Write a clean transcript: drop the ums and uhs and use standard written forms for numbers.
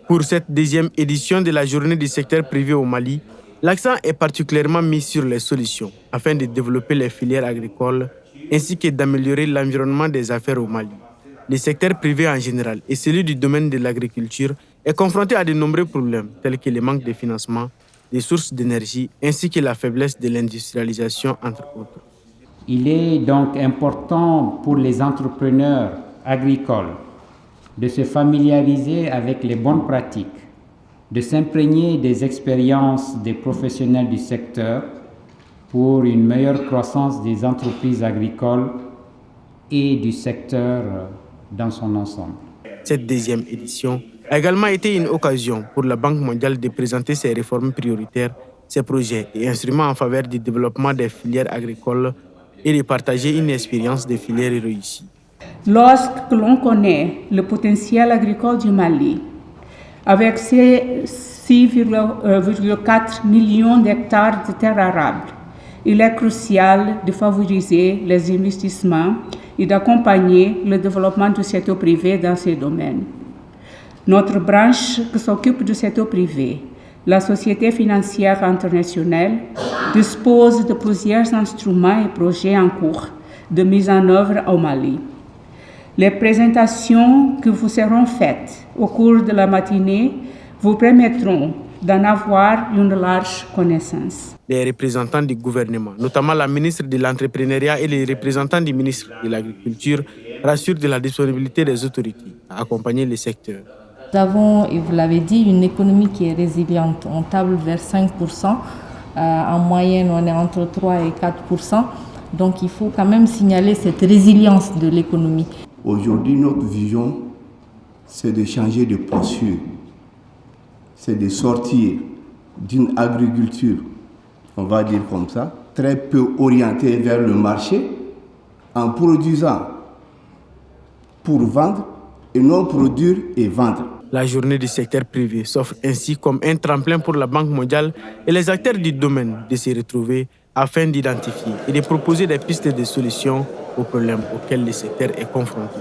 Pour cette deuxième édition de la journée du secteur privé au Mali, l'accent est particulièrement mis sur les solutions afin de développer les filières agricoles ainsi que d'améliorer l'environnement des affaires au Mali. Le secteur privé en général et celui du domaine de l'agriculture est confronté à de nombreux problèmes tels que le manque de financement, des sources d'énergie ainsi que la faiblesse de l'industrialisation entre autres. Il est donc important pour les entrepreneurs agricoles de se familiariser avec les bonnes pratiques, de s'imprégner des expériences des professionnels du secteur pour une meilleure croissance des entreprises agricoles et du secteur dans son ensemble. Cette deuxième édition a également été une occasion pour la Banque mondiale de présenter ses réformes prioritaires, ses projets et instruments en faveur du développement des filières agricoles et de partager une expérience de filières réussies. Lorsque l'on connaît le potentiel agricole du Mali, avec ses 6,4 millions d'hectares de terres arables, il est crucial de favoriser les investissements et d'accompagner le développement du secteur privé dans ces domaines. Notre branche qui s'occupe du secteur privé, la Société financière internationale, dispose de plusieurs instruments et projets en cours de mise en œuvre au Mali. Les présentations qui vous seront faites au cours de la matinée vous permettront d'en avoir une large connaissance. Les représentants du gouvernement, notamment la ministre de l'Entrepreneuriat et les représentants du ministre de l'Agriculture, rassurent de la disponibilité des autorités à accompagner le secteur. Nous avons, et vous l'avez dit, une économie qui est résiliente. On table vers 5%. En moyenne, on est entre 3 et 4%. Donc, il faut quand même signaler cette résilience de l'économie. Aujourd'hui, notre vision, c'est de changer de posture. C'est de sortir d'une agriculture, on va dire comme ça, très peu orientée vers le marché, en produisant pour vendre et non produire et vendre. La journée du secteur privé s'offre ainsi comme un tremplin pour la Banque mondiale et les acteurs du domaine de se retrouver afin d'identifier et de proposer des pistes de solutions aux problèmes auxquels le secteur est confronté.